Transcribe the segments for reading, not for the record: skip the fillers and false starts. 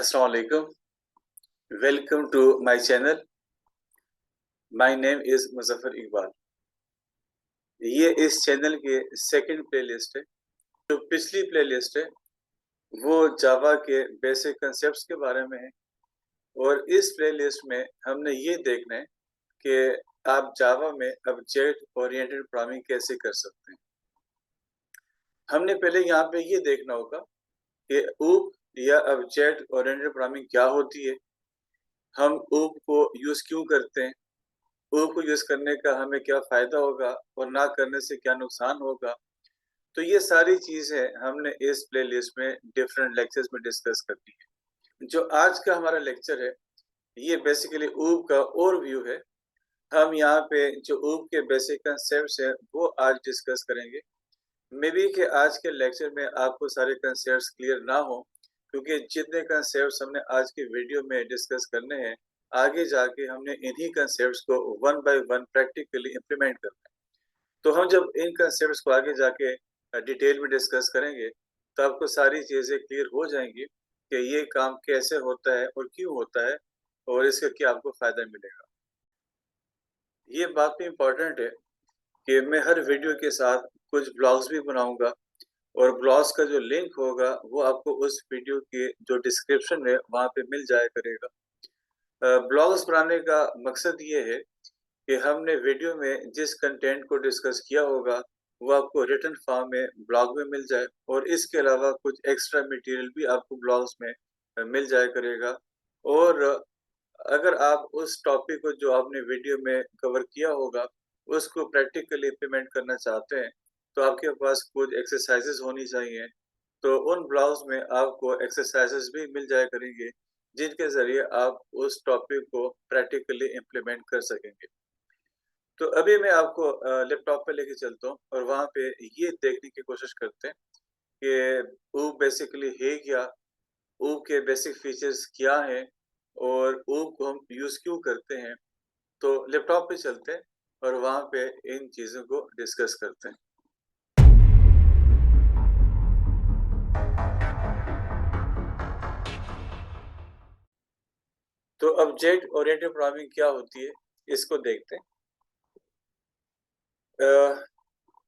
Assalamu alaikum. Welcome to my channel. My name is Muzaffar Iqbal. ये इस channel के second playlist है. जो पिछली प्लेलिस्ट है वो जावा के बेसिक कंसेप्ट्स के बारे में है और इस प्लेलिस्ट में हमने ये देखना है कि आप जावा में ऑब्जेक्ट ओरिएंटेड प्रोग्रामिंग कैसे कर सकते हैं. हमने पहले यहाँ पे ये देखना होगा कि ऊप या ऑब्जेक्ट ओरिएंटेड प्रोग्रामिंग क्या होती है, हम ऊप को यूज क्यों करते हैं, ऊप को यूज करने का हमें क्या फायदा होगा और ना करने से क्या नुकसान होगा. तो ये सारी चीजें हमने इस प्लेलिस्ट में डिफरेंट लेक्चर्स में डिस्कस करनी है. जो आज का हमारा लेक्चर है ये बेसिकली ऊप का ओवरव्यू है. हम यहाँ पे जो ऊप के बेसिक कंसेप्ट्स है वो आज डिस्कस करेंगे. मे बी कि आज के लेक्चर में आपको सारे कंसेप्ट्स क्लियर ना हो, क्योंकि जितने कंसेप्ट्स हमने आज की वीडियो में डिस्कस करने हैं आगे जाके हमने इन्हीं कंसेप्ट्स को one by one practically implement करना है. तो हम जब इन कंसेप्ट्स को आगे जाके डिटेल में डिस्कस करेंगे तो आपको सारी चीजें क्लियर हो जाएंगी कि ये काम कैसे होता है और क्यों होता है और इसका क्या आपको फायदा मिलेगा. ये बात भी इम्पोर्टेंट है कि मैं हर वीडियो के साथ कुछ ब्लॉग्स भी बनाऊंगा और ब्लॉग्स का जो लिंक होगा वो आपको उस वीडियो के जो डिस्क्रिप्शन है वहां पे मिल जाया करेगा. ब्लॉग्स बनाने का मकसद ये है कि हमने वीडियो में जिस कंटेंट को डिस्कस किया होगा वो आपको रिटन फॉर्म में ब्लॉग में मिल जाए और इसके अलावा कुछ एक्स्ट्रा मटेरियल भी आपको ब्लॉग्स में मिल जाया करेगा. और अगर आप उस टॉपिक को जो आपने वीडियो में कवर किया होगा उसको प्रैक्टिकली इम्प्लीमेंट करना चाहते हैं तो आपके पास कुछ एक्सरसाइजेस होनी चाहिए. तो उन ब्लॉग्स में आपको एक्सरसाइजेस भी मिल जाया करेंगे जिनके जरिए आप उस टॉपिक को प्रैक्टिकली इम्प्लीमेंट कर सकेंगे. तो अभी मैं आपको लैपटॉप पे लेके चलता हूँ और वहाँ पे ये देखने की कोशिश करते हैं कि ऊप बेसिकली है क्या, ऊप के बेसिक फीचर्स क्या हैं और ऊप को हम यूज क्यों करते हैं. तो लैपटॉप पे चलते हैं और वहाँ पे इन चीजों को डिस्कस करते हैं. तो ऑब्जेक्ट ओरिएंटेड प्रोग्रामिंग क्या होती है इसको देखते हैं.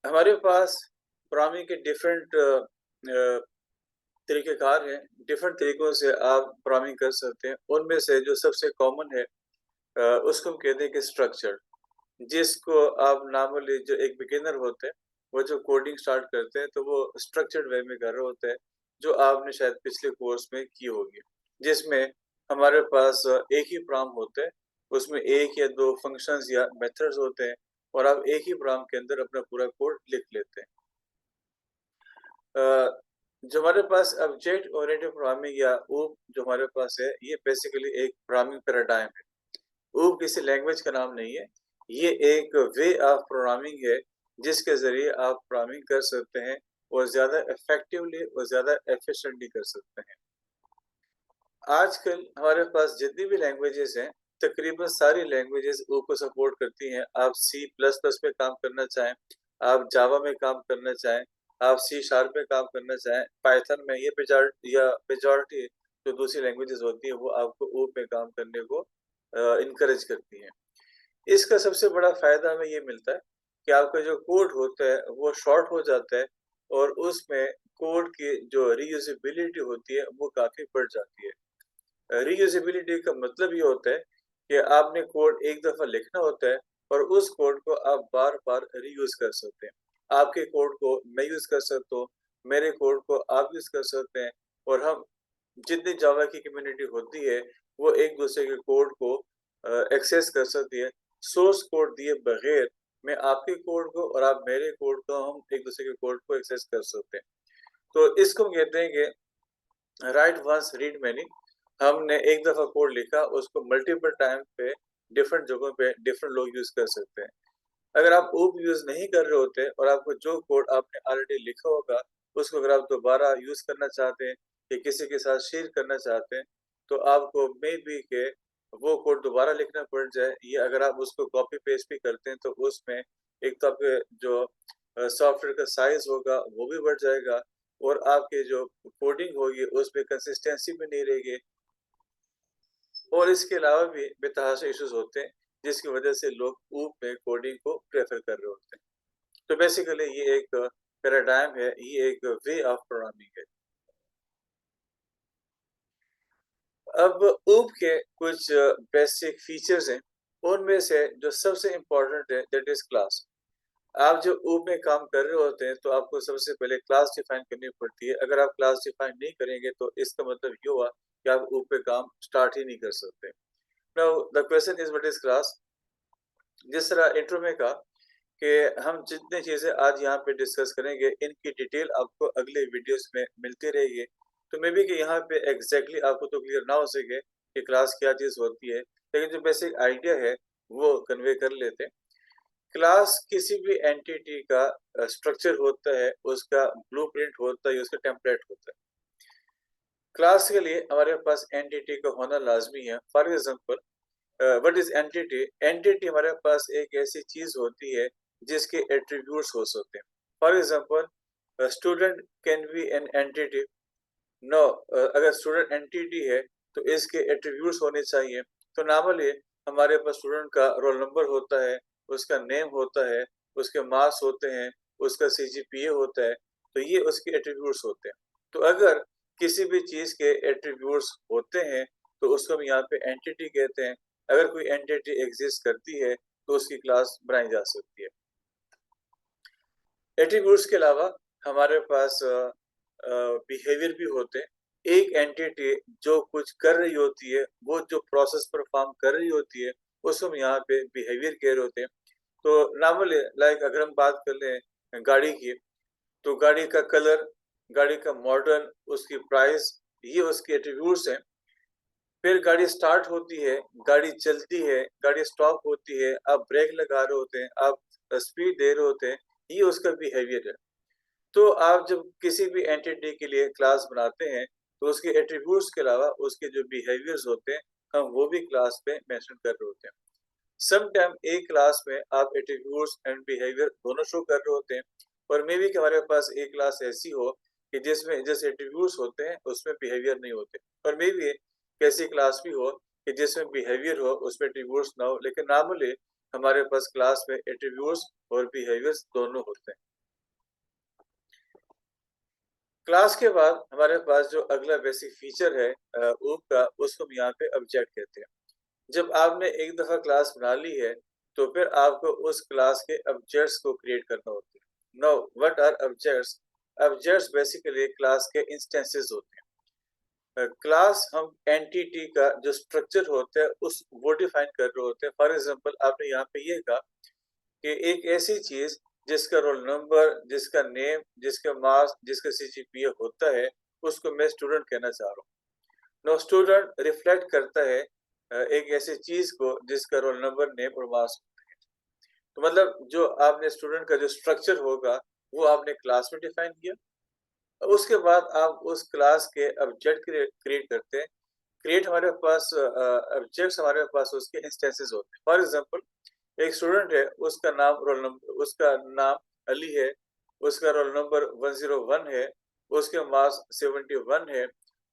हमारे पास प्रोग्रामिंग के डिफरेंट तरीक़ेकार हैं. डिफरेंट तरीकों से आप प्रोग्रामिंग कर सकते हैं. उनमें से जो सबसे कॉमन है उसको हम कहते हैं कि स्ट्रक्चर, जिसको आप नॉर्मली जो एक बिगिनर होते हैं वो जो कोडिंग स्टार्ट करते हैं तो वो स्ट्रक्चर्ड वे में कर रहे होते हैं, जो आपने शायद पिछले कोर्स में की होगी, जिसमें हमारे पास एक ही प्रोग्राम होता है, उसमें एक या दो फंक्शंस या मेथड्स होते हैं और आप एक ही प्रोग्राम के अंदर अपना पूरा कोड लिख लेते हैं. जो हमारे पास ऑब्जेक्ट ओरिएंटेड प्रोग्रामिंग या ऊप जो हमारे पास है ये बेसिकली एक प्रोग्रामिंग पैराडाइम है. ऊप किसी लैंग्वेज का नाम नहीं है, ये एक वे ऑफ प्रोग्रामिंग है जिसके जरिए आप प्रोग्रामिंग कर सकते हैं और ज्यादा इफेक्टिवली और ज्यादा एफिशिएंटली कर सकते हैं. आजकल हमारे पास जितनी भी लैंग्वेजेस हैं तकरीबन सारी लैंग्वेजेस ऊप को सपोर्ट करती हैं. आप सी प्लस प्लस पे काम करना चाहें, आप जावा में काम करना चाहें, आप सी शार्प में काम करना चाहें, पाइथन में, ये मेजॉरिटी जो दूसरी लैंग्वेजेस होती है वो आपको ऊप में काम करने को इनकरेज करती हैं. इसका सबसे बड़ा फायदा हमें ये मिलता है कि आपका जो कोड होता है वो शॉर्ट हो जाता है और उसमें कोड की जो रीयूजेबिलिटी होती है वो काफी बढ़ जाती है. रीयूजेबिलिटी का मतलब ये होता है कि आपने कोड एक दफा लिखना होता है और उस कोड को आप बार बार रीयूज कर सकते हैं. आपके कोड को मैं यूज कर सकता हूँ, मेरे कोड को आप यूज कर सकते हैं और हम जितनी जावा की कम्युनिटी होती है वो एक दूसरे के कोड को एक्सेस कर सकती है. सोर्स कोड दिए बगैर मैं आपके कोड को और आप मेरे कोड को हम एक दूसरे के कोड को एक्सेस कर सकते हैं. तो इसको हम कहते हैं कि राइट वंस रीड मैनी. हमने एक दफा कोड लिखा, उसको मल्टीपल टाइम पे डिफरेंट जगहों पे डिफरेंट लोग यूज कर सकते हैं. अगर आप ऊप यूज नहीं कर रहे होते और आपको जो कोड आपने ऑलरेडी लिखा होगा उसको अगर आप दोबारा यूज करना चाहते हैं या किसी के साथ शेयर करना चाहते हैं तो आपको मे बी के वो कोड दोबारा लिखना पड़ जाए, या अगर आप उसको कॉपी पेस्ट भी करते हैं तो उसमें एक तो आपके जो सॉफ्टवेयर का साइज होगा वो भी बढ़ जाएगा और आपके जो कोडिंग होगी उसमें कंसिस्टेंसी भी नहीं रहेगी और इसके अलावा भी बेतहाशा इश्यूज होते हैं जिसकी वजह से लोग ऊप में कोडिंग को प्रेफर कर रहे होते हैं। तो बेसिकली ये एक पैराडाइम है, ये एक वे ऑफ प्रोग्रामिंग है। अब ऊप के कुछ बेसिक फीचर्स हैं, उनमें से जो सबसे इम्पोर्टेंट है दैट इज क्लास। आप जब ऊप में काम कर रहे होते हैं तो आपको सबसे पहले क्लास डिफाइन करनी पड़ती है। अगर आप क्लास डिफाइन नहीं करेंगे तो इसका मतलब ये हुआ कि आप ऊप पे काम स्टार्ट ही नहीं कर सकते। Now the question is what is class. जिस तरह इंट्रो में कहा कि हम जितनी चीजें आज यहाँ पे डिस्कस करेंगे इनकी डिटेल आपको अगले वीडियोस में मिलती रहेगी। तो मे बी कि यहाँ पे एग्जैक्टली आपको तो क्लियर ना हो सके कि क्लास क्या चीज होती है, लेकिन जो बेसिक आइडिया है वो कन्वे कर लेते हैं। क्लास किसी भी एंटिटी का स्ट्रक्चर होता है, उसका ब्लूप्रिंट होता है, उसका टेम्पलेट होता है। क्लास के लिए हमारे पास एंटिटी का होना लाजमी है। For example what is entity. Entity हमारे पास एक ऐसी चीज होती है जिसके एट्रीब्यूट्स हो सकते हैं। For example student can be an entity. No, अगर स्टूडेंट एंटिटी है तो इसके एट्रीब्यूट्स होने चाहिए। तो नॉर्मली हमारे पास स्टूडेंट का रोल नंबर होता है, उसका नेम होता है, उसके मार्क्स होते हैं, उसका सीजीपीए होता है। तो ये उसके एट्रीब्यूट्स होते हैं। तो अगर किसी भी चीज के एट्रीब्यूट्स होते हैं तो उसको हम यहाँ पे एंटिटी कहते हैं। अगर कोई एंटिटी एग्जिस्ट करती है तो उसकी क्लास बनाई जा सकती है। एट्रीब्यूट्स के अलावा हमारे पास बिहेवियर भी होते हैं। एक एंटिटी जो कुछ कर रही होती है, वो जो प्रोसेस परफॉर्म कर रही होती है, उसको हम यहाँ पे बिहेवियर कह रहे होते हैं। तो नॉर्मली लाइक अगर हम बात कर लें गाड़ी की, तो गाड़ी का कलर, गाड़ी का मॉडल, उसकी प्राइस, ये उसके एट्रीब्यूट्स हैं। फिर गाड़ी स्टार्ट होती है, गाड़ी चलती है, गाड़ी स्टॉप होती है, आप ब्रेक लगा रहे होते हैं, आप स्पीड दे रहे होते हैं, ये उसका बिहेवियर है। तो आप जब किसी भी एंटिटी के लिए क्लास बनाते हैं तो उसके एट्रीब्यूट्स के अलावा उसके जो बिहेवियर्स होते हैं हम वो भी क्लास पे मेंशन कर रहे होते हैं। सम टाइम एक क्लास में आप एट्रीब्यूट्स एंड बिहेवियर दोनों शो कर रहे होते हैं, और मे बी कि हमारे पास एक क्लास ऐसी हो कि जिसमें जैसे एट्रीब्यूट्स होते हैं उसमें बिहेवियर नहीं होते, और मे बी कैसी क्लास भी हो कि जिसमें बिहेवियर हो उसमें एट्रीब्यूट्स ना हो, लेकिन नॉर्मली हमारे पास क्लास में एट्रीब्यूट्स और बिहेवियर्स दोनों होते हैं। क्लास के बाद हमारे पास जो अगला बेसिक फीचर है ऊप का, उसको हम यहाँ पे ऑब्जेक्ट कहते हैं। जब आपने एक दफा क्लास बना ली है तो फिर आपको उस क्लास के ऑब्जेक्ट्स को क्रिएट करना होता है। Now what are objects. Objects basically class के इंस्टेंसेस होते हैं। क्लास हम एंटिटी का जो स्ट्रक्चर होता है उस वो डिफाइन कर रहे होते हैं। फॉर एग्जांपल आपने यहाँ पे ये कहा कि एक ऐसी चीज जिसका रोल नंबर, जिसका नेम, जिसका मार्क्स, जिसका सीजीपीए होता है, उसको मैं स्टूडेंट कहना चाह रहा हूँ। नो, स्टूडेंट रिफ्लेक्ट करता है एक ऐसी चीज को जिसका रोल नंबर, नेम और मार्क्स। तो मतलब जो आपने स्टूडेंट का जो स्ट्रक्चर होगा वो आपने क्लास में डिफाइन किया। उसके बाद आप उस क्लास के ऑब्जेक्ट क्रिएट करते हैं। क्रिएट हमारे पास ऑब्जेक्ट्स हमारे पास उसके इंस्टेंसेस होते हैं। फॉर एग्जांपल एक स्टूडेंट है, उसका नाम रोल नंबर, उसका नाम अली है, उसका रोल नंबर 101 है, उसके मार्क्स 71 है,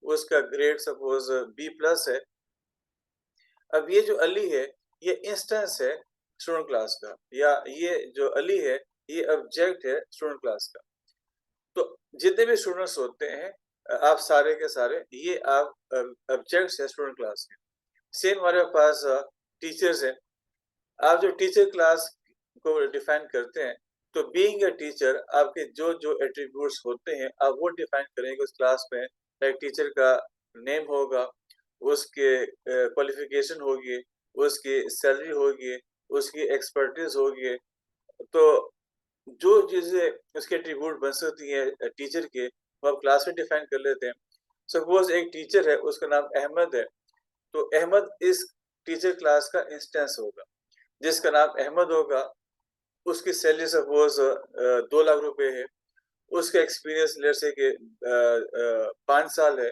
उसका ग्रेड सपोज बी प्लस है। अब ये जो अली है ये इंस्टेंस है स्टूडेंट क्लास का, या ये जो अली है ये ऑब्जेक्ट है स्टूडेंट क्लास का। तो जितने भी स्टूडेंट्स होते हैं आप सारे के सारे ये आप ऑब्जेक्ट्स है स्टूडेंट क्लास के। सेम हमारे पास टीचर्स हैं। आप जो टीचर क्लास को डिफाइन करते हैं तो बीइंग अ टीचर आपके जो जो एट्रीब्यूट्स होते हैं आप वो डिफाइन करेंगे उस क्लास में। लाइक टीचर का नेम होगा, उसके क्वालिफिकेशन होगी, उसकी सैलरी होगी, उसकी एक्सपर्टीज होगी। तो जो चीजें उसके एट्रीब्यूट बन सकती है टीचर के वो आप क्लास में डिफाइन कर लेते हैं। सपोज एक टीचर है, उसका नाम अहमद है, तो अहमद इस टीचर क्लास का इंस्टेंस होगा। जिसका नाम अहमद होगा उसकी सैलरी सपोज 2 लाख रुपए है, उसका एक्सपीरियंस लेट से कि 5 साल है,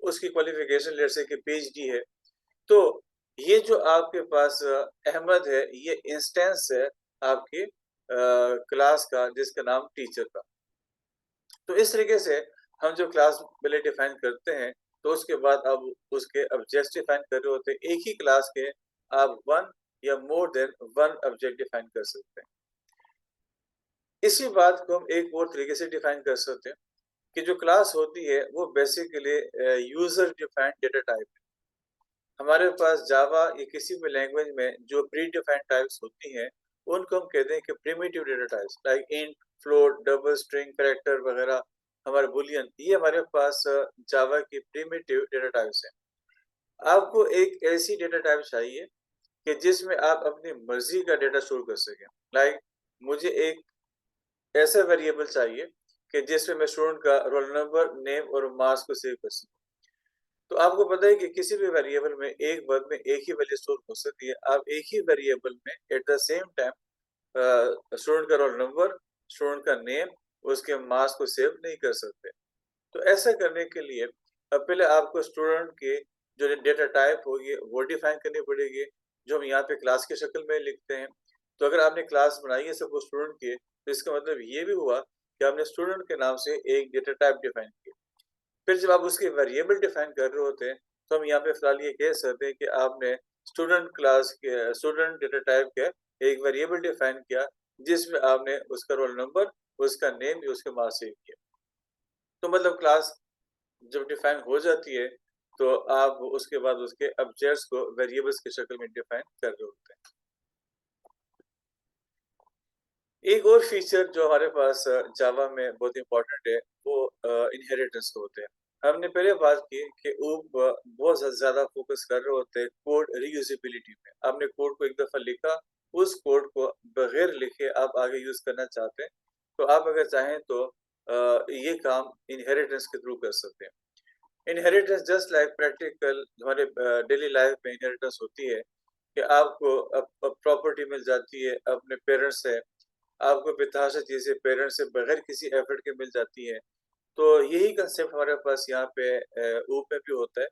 उसकी क्वालिफिकेशन लेट से कि पीएचडी है। तो ये जो आपके पास अहमद है ये इंस्टेंस है आपकी क्लास का जिसका नाम टीचर का। तो इस तरीके से हम जो क्लास पहले डिफाइन करते हैं तो उसके बाद अब उसके ऑब्जेक्ट्स डिफाइन कर रहे होते हैं। एक ही क्लास के आप वन या more than one object define कर सकते हैं। इसी बात को हम एक और तरीके से डिफाइन कर सकते हैं कि जो क्लास होती है वो basically user defined data type है। हमारे पास जावा या किसी भी लैंग्वेज में जो प्री डिफाइंड टाइप्स होती हैं उनको हम कहते हैं कि primitive data types, like int, float, double string, character वगैरह, हमारे बुलियन, ये हमारे पास जावा की प्रिमिटिव डेटा टाइप्स हैं। आपको एक ऐसी डेटा टाइप चाहिए कि जिसमें आप अपनी मर्जी का डेटा स्टोर कर सकें। लाइक मुझे एक ऐसा वेरिएबल चाहिए कि जिसमें मैं स्टूडेंट का रोल नंबर, नेम और मार्क्स को सेव कर सकूं। तो आपको पता है कि किसी भी वेरिएबल में एक वर्ड में एक ही वैल्यू स्टोर हो सकती है। आप एक ही वेरिएबल में at the same time student का रोल नंबर, स्टूडेंट का नेम, उसके मार्क्स को सेव नहीं कर सकते। तो ऐसा करने के लिए पहले आपको स्टूडेंट की जो डेटा टाइप होगी वो डिफाइन करनी पड़ेगी, जो हम यहाँ पे क्लास की शक्ल में लिखते हैं। तो अगर आपने क्लास बनाई है सपोज स्टूडेंट की, तो इसका मतलब ये भी हुआ कि आपने स्टूडेंट के नाम से एक डेटा टाइप डिफाइन किया। फिर जब आप उसके वेरिएबल डिफाइन कर रहे होते हैं तो हम यहाँ पे फिलहाल ये कह सकते हैं कि आपने स्टूडेंट क्लास के स्टूडेंट डेटा टाइप के एक वेरिएबल डिफाइन किया जिसमें आपने उसका रोल नंबर, उसका नेम या उसके मार्क्स सेव किया। तो मतलब क्लास जब डिफाइन हो जाती है तो आप उसके बाद उसके ऑब्जेक्ट्स को वेरिएबल्स की शक्ल में डिफाइन कर रहे होते हैं। एक और फीचर जो हमारे पास जावा में बहुत इंपॉर्टेंट है वो इनहेरिटेंस होते हैं। हमने पहले बात की कि ऊप बहुत ज्यादा फोकस कर रहे होते हैं कोड रीयूजेबिलिटी में। आपने कोड को एक दफा लिखा, उस कोड को बगैर लिखे आप आगे यूज करना चाहते हैं, तो आप अगर चाहें तो ये काम इनहेरिटेंस के थ्रू कर सकते हैं। इनहेरिटेंस जस्ट लाइक प्रैक्टिकल हमारे डेली लाइफ में इनहेरिटेंस होती है कि आपको प्रॉपर्टी मिल जाती है अपने पेरेंट्स से, आपको बेतहाशा चीजें पेरेंट्स से बगैर किसी एफर्ट के मिल जाती है। तो यही कंसेप्ट हमारे पास यहाँ पे ऊप में भी होता है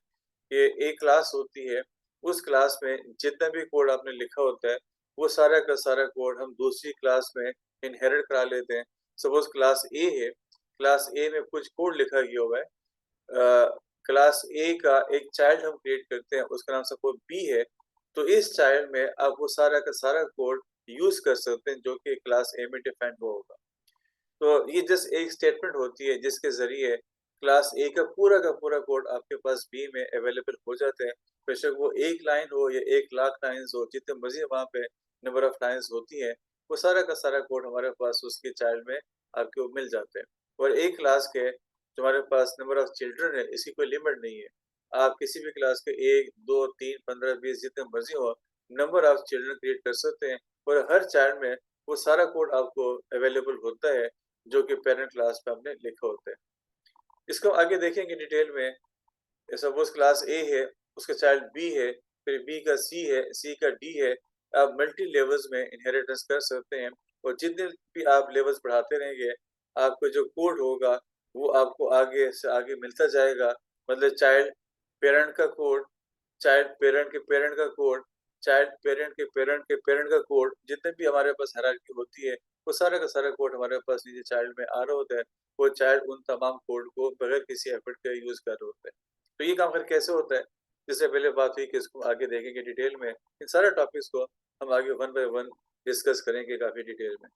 कि एक क्लास होती है, उस क्लास में जितना भी कोड आपने लिखा होता है वो सारा का सारा कोड हम दूसरी क्लास में इनहेरिट करा लेते हैं। सपोज क्लास ए है, क्लास ए में कुछ कोड लिखा गया हुआ है, क्लास ए का एक चाइल्ड हम क्रिएट करते हैं, उसका नाम सपोज बी है, तो इस चाइल्ड में आप वो सारा का सारा कोड यूज कर सकते हैं जो कि क्लास ए में डिफाइन हुआ होगा। तो ये जस्ट एक स्टेटमेंट होती है जिसके जरिए क्लास ए का पूरा कोड आपके पास बी में अवेलेबल हो जाते हैं। बेशक वो एक लाइन हो या 1,00,000 लाइन्स हो, जितने मर्जी वहाँ पे नंबर ऑफ लाइन्स होती है, वो सारा का सारा कोड हमारे पास उसके चाइल्ड में आपको मिल जाते हैं। और एक क्लास के जो हमारे पास नंबर ऑफ चिल्ड्रन है इसकी कोई लिमिट नहीं है। आप किसी भी क्लास के 1, 2, 3, 15, 20 जितने मर्जी हो नंबर ऑफ चिल्ड्रन क्रिएट कर सकते हैं, और हर चाइल्ड में वो सारा कोड आपको अवेलेबल होता है जो कि पेरेंट क्लास पे हमने लिखा होता है। इसको आगे देखेंगे डिटेल में। सपोज क्लास ए है, उसका चाइल्ड बी है, फिर बी का सी है, सी का डी है। आप मल्टी लेवल्स में इनहेरिटेंस कर सकते हैं, और जितने भी आप लेवल्स बढ़ाते रहेंगे आपका जो कोड होगा वो आपको आगे से आगे मिलता जाएगा। मतलब चाइल्ड पेरेंट का कोड, चाइल्ड पेरेंट के पेरेंट का कोड, चाइल्ड पेरेंट के पेरेंट के पेरेंट का कोड, जितने भी हमारे पास हायरार्की होती है वो सारा का सारा कोड हमारे पास नीचे चाइल्ड में आ रहा होता है। वो चाइल्ड उन तमाम कोड को बगैर किसी एफर्ट के यूज कर रहे होते हैं। तो ये काम फिर कैसे होता है, जिससे पहले बात हुई कि इसको आगे देखेंगे डिटेल में। इन सारे टॉपिक्स को हम आगे वन बाय वन डिस्कस करेंगे काफी डिटेल में।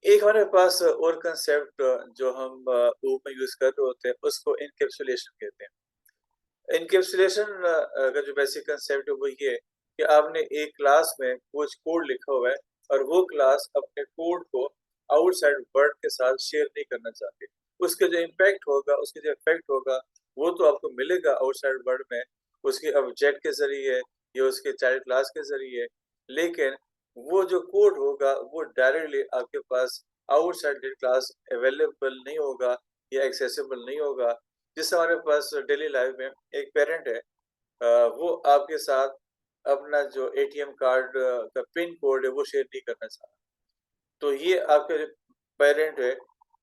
एक हमारे पास और कंसेप्ट जो हम ऊप में यूज कर रहे होते हैं उसको इनकैप्सुलेशन कहते हैं। इनकैप्सुलेशन का जो बेसिक कंसेप्ट है वो ये है कि आपने एक क्लास में कुछ कोड लिखा हुआ है और वो क्लास अपने कोड को आउटसाइड वर्ल्ड के साथ शेयर नहीं करना चाहती। उसके जो इम्पैक्ट होगा, उसके जो इफेक्ट होगा वो तो आपको मिलेगा आउटसाइड वर्ल्ड में, उसके ऑब्जेक्ट के जरिए या उसके चाइल्ड क्लास के जरिए, लेकिन वो जो कोड होगा वो डायरेक्टली आपके पास आउटसाइड क्लास अवेलेबल नहीं होगा या एक्सेसिबल नहीं होगा। जिससे हमारे पास डेली लाइफ में एक पेरेंट है, वो आपके साथ अपना जो एटीएम कार्ड का पिन कोड है वो शेयर नहीं करना चाहता। तो ये आपके पेरेंट है,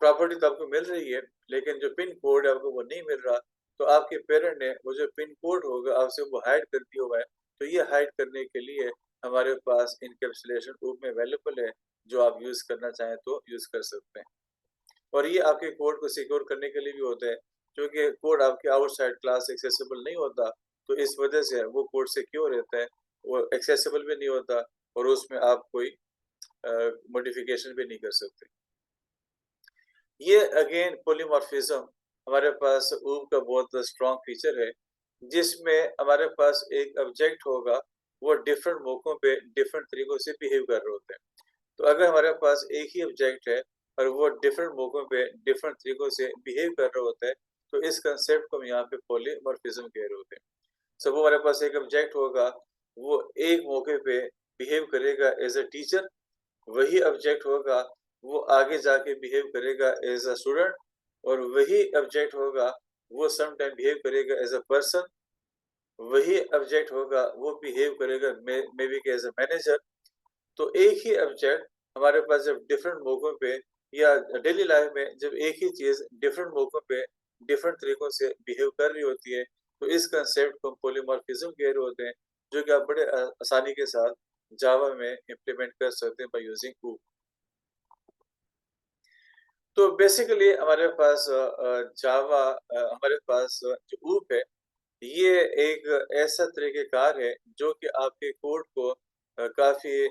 प्रॉपर्टी तो आपको मिल रही है लेकिन जो पिन कोड है आपको वो नहीं मिल रहा। तो आपके पेरेंट ने वो जो पिन कोड होगा आपसे वो हाइड कर दिया हुआ है। तो ये हाइड करने के लिए हमारे पास इनकैप्सुलेशन रूप में अवेलेबल है, जो आप यूज करना चाहें तो यूज कर सकते हैं। और ये आपके कोड को सिक्योर करने के लिए भी होता है क्योंकि कोड आपके आउटसाइड क्लास एक्सेसिबल नहीं होता, तो इस वजह से वो कोड सिक्योर रहता है, वो एक्सेसिबल भी नहीं होता और उसमें आप कोई मॉडिफिकेशन भी नहीं कर सकते। ये अगेन पॉलीमॉर्फिज्म हमारे पास ऊब का बहुत स्ट्रॉन्ग फीचर है, जिसमें हमारे पास एक ऑब्जेक्ट होगा, वो डिफरेंट मौकों पे डिफरेंट तरीकों से बिहेव कर रहे होते हैं। तो अगर हमारे पास एक ही ऑब्जेक्ट है और वो डिफरेंट मौकों पे डिफरेंट तरीकों से बिहेव कर रहा होता है, तो इस कंसेप्ट को हम यहाँ पे पॉलीमॉर्फिज्म कह रहे होते हैं। सो वो हमारे पास एक ऑब्जेक्ट होगा, वो एक मौके पे बिहेव करेगा एज अ टीचर, वही ऑब्जेक्ट होगा, वो आगे जाके बिहेव करेगा एज अ स्टूडेंट, और वही ऑब्जेक्ट होगा, वो सम टाइम बिहेव करेगा एज अ पर्सन, वही ऑब्जेक्ट होगा, वो बिहेव करेगा maybe as a manager. तो एक ही ऑब्जेक्ट हमारे पास जब डिफरेंट मौकों पे या डेली लाइफ में जब एक ही चीज डिफरेंट मौकों पे डिफरेंट तरीकों से बिहेव कर रही होती है, तो इस कंसेप्ट को पॉलीमॉर्फिज्म कह रहे होते हैं, जो कि आप बड़े आसानी के साथ जावा में इम्प्लीमेंट कर सकते हैं बाय यूजिंग ऊ। तो बेसिकली हमारे पास जावा, हमारे पास जो ऊप है, ये एक ऐसा तरीक़ेकार है जो कि आपके कोड को काफ़ी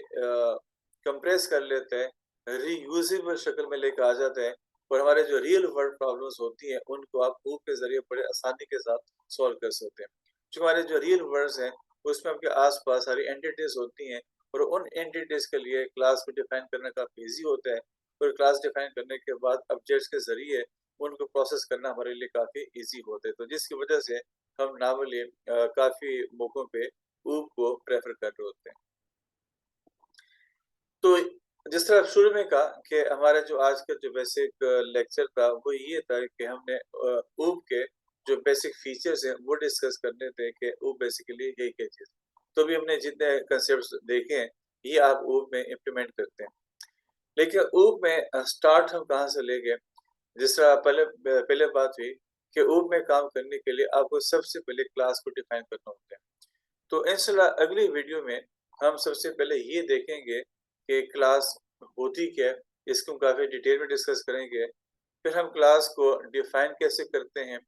कंप्रेस कर लेता है, रीयूजेबल शक्ल में लेके आ जाता है, और हमारे जो रियल वर्ल्ड प्रॉब्लम्स होती हैं, उनको आप ऊप के ज़रिए बड़े आसानी के साथ सॉल्व कर सकते हैं। जो हमारे जो रियल वर्ल्ड्स हैं, उसमें आपके आस-पास सारी एंटिटीज़ होती हैं, और उन एंटिटीज़ के लिए क्लास को डिफाइन करना काफ़ी ईज़ी होता है, और क्लास डिफाइन करने के बाद ऑब्जेक्ट्स के ज़रिए उनको प्रोसेस करना हमारे लिए काफ़ी ईज़ी होता है। तो जिसकी वजह से हम नॉर्मली काफ़ी मौकों पे ऊप को प्रेफ़र कर रहे होते हैं। तो जिस तरह शुरू में कहा कि हमारा जो आज का जो बेसिक लेक्चर था, वो ये था कि हमने ऊप के जो बेसिक फीचर्स हैं, वो डिस्कस करने थे कि ऊप बेसिकली है क्या चीज़। तो अभी हमने जितने कंसेप्ट्स देखे हैं, ये आप ऊप में इम्प्लीमेंट करते हैं। लेकिन ऊप में स्टार्ट हम कहाँ से लेंगे? जिस तरह पहले बात हुई कि ऊप में काम करने के लिए आपको सबसे पहले क्लास को डिफाइन करना होता है। तो इंशाल्लाह अगली वीडियो में हम सबसे पहले ये देखेंगे कि क्लास होती क्या है, इसको हम काफ़ी डिटेल में डिस्कस करेंगे। फिर हम क्लास को डिफाइन कैसे करते हैं,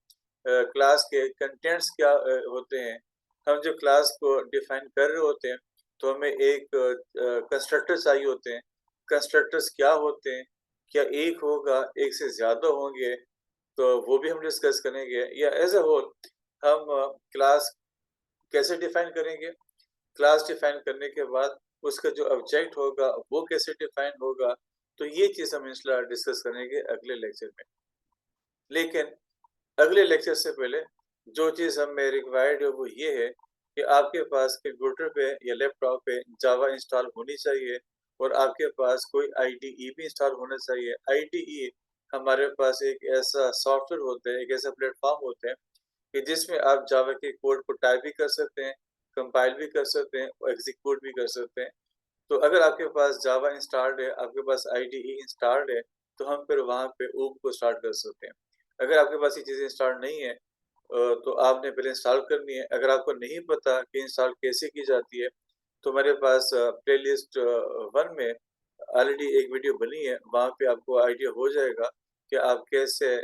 क्लास के कंटेंट्स क्या होते हैं। हम जो क्लास को डिफाइन कर रहे होते हैं, तो हमें एक कंस्ट्रक्टर चाहिए होते हैं। कंस्ट्रक्टर्स क्या होते हैं? क्या एक होगा, एक से ज़्यादा होंगे? तो वो भी हम डिस्कस करेंगे, या एज़ अ होल हम क्लास कैसे डिफाइन करेंगे? क्लास डिफाइन करने के बाद उसका जो ऑब्जेक्ट होगा, वो कैसे डिफाइन होगा? तो ये चीज़ हम इंशाल्लाह डिस्कस करेंगे अगले लेक्चर में। लेकिन अगले लेक्चर से पहले जो चीज़ हमें रिक्वायर्ड है, वो ये है कि आपके पास कंप्यूटर पे या लैपटॉप पे जावा इंस्टॉल होनी चाहिए, और आपके पास कोई आईडीई भी इंस्टॉल होना चाहिए। आईडीई हमारे पास एक ऐसा सॉफ्टवेयर होता है, एक ऐसा प्लेटफ़ॉर्म होता है कि जिसमें आप जावा के कोड को टाइप भी कर सकते हैं, कंपाइल भी कर सकते हैं और एग्ज़ीक्यूट भी कर सकते हैं। तो अगर आपके पास जावा इंस्टॉल्ड है, आपके पास आईडीई इंस्टॉल्ड है, तो हम फिर वहाँ पे ऊप को स्टार्ट कर सकते हैं। अगर आपके पास ये चीज़ें इंस्टॉल्ड नहीं है, तो आपने पहले इंस्टॉल करनी है। अगर आपको नहीं पता कि इंस्टॉल कैसे की जाती है, तो मेरे पास प्लेलिस्ट 1 में ऑलरेडी एक वीडियो बनी है, वहाँ पे आपको आइडिया हो जाएगा कि आप कैसे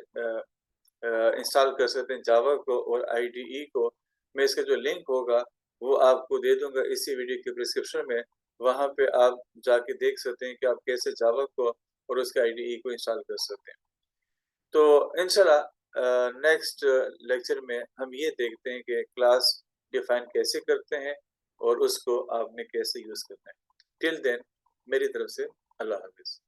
इंस्टॉल कर सकते हैं जावा को और आईडीई को। मैं इसका जो लिंक होगा, वो आपको दे दूँगा इसी वीडियो के डिस्क्रिप्शन में। वहाँ पे आप जाके देख सकते हैं कि आप कैसे जावा को और उसके आईडीई को इंस्टॉल कर सकते हैं। तो इंशाल्लाह नेक्स्ट लेक्चर में हम ये देखते हैं कि क्लास डिफाइन कैसे करते हैं और उसको आपने कैसे यूज़ करना है। टिल देन मेरी तरफ से अल्लाह हाफ़िज़।